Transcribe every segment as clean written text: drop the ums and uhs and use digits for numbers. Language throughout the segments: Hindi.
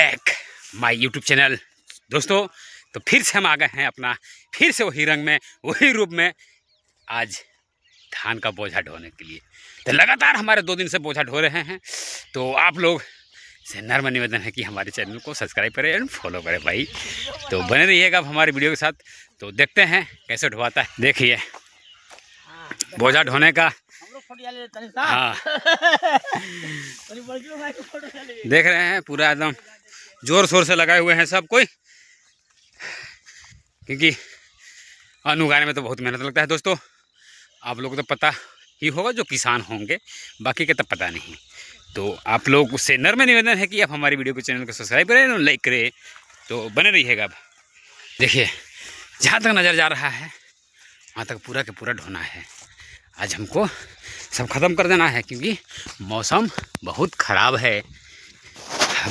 बैक माय यूट्यूब चैनल दोस्तों। तो फिर से हम आ गए हैं अपना फिर से वही रंग में वही रूप में आज धान का बोझा ढोने के लिए। तो लगातार हमारे 2 दिन से बोझा ढो रहे हैं। तो आप लोग से नर्म निवेदन है कि हमारे चैनल को सब्सक्राइब करें एंड फॉलो करें भाई। तो बने रहिएगा अब हमारे वीडियो के साथ। तो देखते हैं कैसे ढोवाता है। देखिए बोझा ढोने का हाँ देख रहे हैं पूरा एकदम जोर शोर से लगाए हुए हैं सब कोई, क्योंकि अन्न उगाने में तो बहुत मेहनत लगता है दोस्तों। आप लोगों को तो पता ही होगा जो किसान होंगे, बाकी के तो पता नहीं। तो आप लोग उससे नर्म निवेदन है कि आप हमारी वीडियो को चैनल को सब्सक्राइब करें और लाइक करें। तो बने रहिएगा। अब देखिए जहाँ तक नज़र जा रहा है वहाँ तक पूरा के पूरा ढोना है। आज हमको सब ख़त्म कर देना है क्योंकि मौसम बहुत ख़राब है।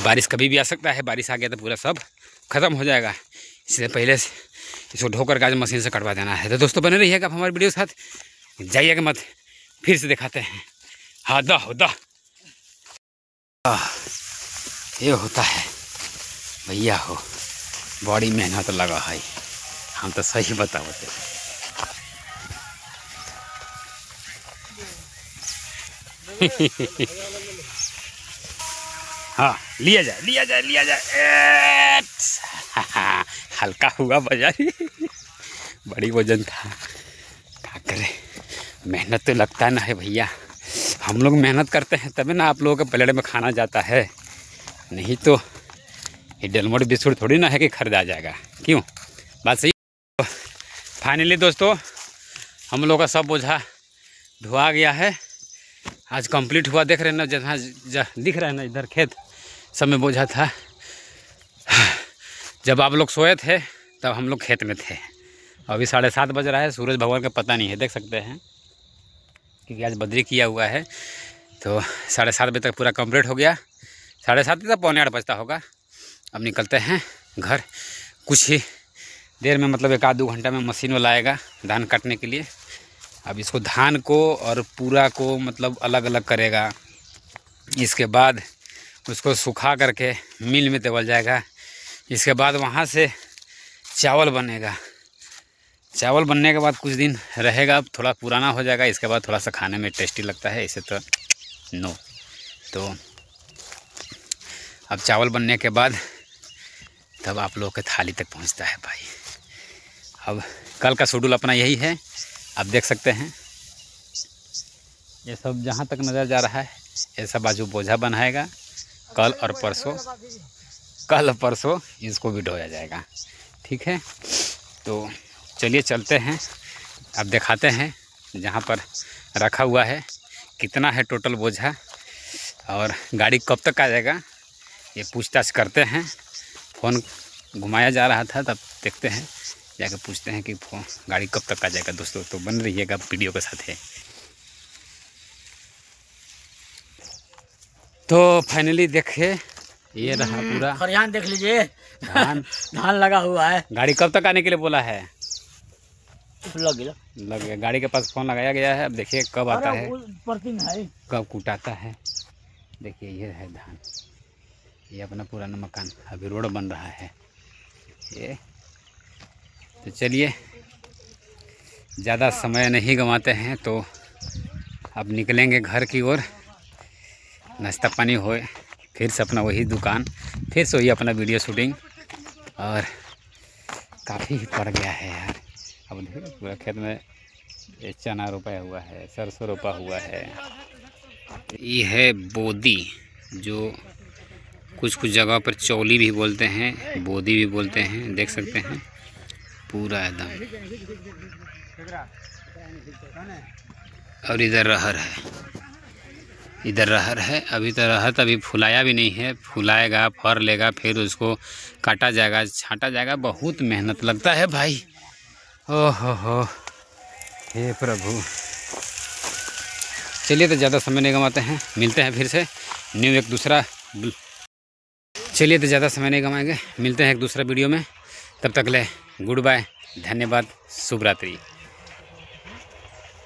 बारिश कभी भी आ सकता है। बारिश आ गया तो पूरा सब ख़त्म हो जाएगा। इसलिए पहले से इसको ढोकर के आज मशीन से कटवा देना है। तो दोस्तों बने रहिएगा आप हमारे वीडियो के साथ, जाइएगा मत। फिर से दिखाते हैं। हाँ दा हो दा ये होता है भैया हो, बड़ी मेहनत लगा है। हम तो सही बताते हाँ लिया जाए हल्का हुआ बाजारी बड़ी वजन था। क्या करे, मेहनत तो लगता है ना है भैया। हम लोग मेहनत करते हैं तभी ना आप लोगों के प्लेट में खाना जाता है, नहीं तो ये डेलमोट बिस्कुट थोड़ी ना है कि खरीदा जाएगा। क्यों, बात सही। फाइनली दोस्तों हम लोग का सब बोझा धुआ गया है। आज कंप्लीट हुआ। देख रहे हैं ना जहाँ दिख रहा है ना इधर खेत सब में बोझा था। जब आप लोग सोए थे तब हम लोग खेत में थे। अभी 7:30 बज रहा है। सूरज भगवान का पता नहीं है, देख सकते हैं क्योंकि आज बदरी किया हुआ है। तो 7:30 बजे तक पूरा कंप्लीट हो गया। 7:30 तक 7:45 बजता होगा। अब निकलते हैं घर। कुछ ही देर में मतलब 1-2 घंटा में मशीन वाला आएगा धान काटने के लिए। अब इसको धान को और पूरा को मतलब अलग अलग करेगा। इसके बाद उसको सुखा करके मिल में देवल जाएगा। इसके बाद वहाँ से चावल बनेगा। चावल बनने के बाद कुछ दिन रहेगा, अब थोड़ा पुराना हो जाएगा। इसके बाद थोड़ा सा खाने में टेस्टी लगता है, इसे तो नो। तो अब चावल बनने के बाद तब आप लोगों के थाली तक पहुंचता है भाई। अब कल का शेड्यूल अपना यही है, आप देख सकते हैं। ये सब जहाँ तक नज़र जा रहा है ये सब बाजू बोझा बनाएगा। कल और परसों इसको भी ढोया जाएगा। ठीक है, तो चलिए चलते हैं। अब दिखाते हैं जहाँ पर रखा हुआ है कितना है टोटल बोझा और गाड़ी कब तक आ जाएगा ये पूछताछ करते हैं। फ़ोन घुमाया जा रहा था, तब देखते हैं जाकर पूछते हैं कि गाड़ी कब तक आ जाएगा दोस्तों। तो बन रहिएगा वीडियो के साथ है। तो फाइनली देखिए ये रहा पूरा खरियान देख लीजिए। धान लगा हुआ है। गाड़ी कब तक आने के लिए बोला है? लग गया। गाड़ी के पास फ़ोन लगाया गया है। अब देखिए कब आता है, कब कूटाता है। देखिए ये है धान, ये अपना पुराना मकान। अभी रोड बन रहा है ये। तो चलिए ज़्यादा समय नहीं गंवाते हैं, तो अब निकलेंगे घर की ओर। नाश्ता पानी होए, फिर से अपना वही दुकान, फिर से वही अपना वीडियो शूटिंग। और काफ़ी पड़ गया है यार। अब देखिए पूरा खेत में ये चना रोपा हुआ है, सरसों रोपा हुआ है। ये है बोदी, जो कुछ जगह पर चौली भी बोलते हैं, बोदी भी बोलते हैं। देख सकते हैं पूरा एकदम। और इधर रहर है। अभी तो रहर अभी फुलाया भी नहीं है, फुलाएगा, फर लेगा, फिर उसको काटा जाएगा, छांटा जाएगा। बहुत मेहनत लगता है भाई। ओहो हो, हे प्रभु। चलिए तो ज़्यादा समय नहीं गंवाते हैं, मिलते हैं फिर से न्यू एक दूसरा। चलिए तो ज़्यादा समय नहीं गंवाएंगे, मिलते हैं एक दूसरा वीडियो में। तब तक ले गुड बाय, धन्यवाद, शुभ रात्रि।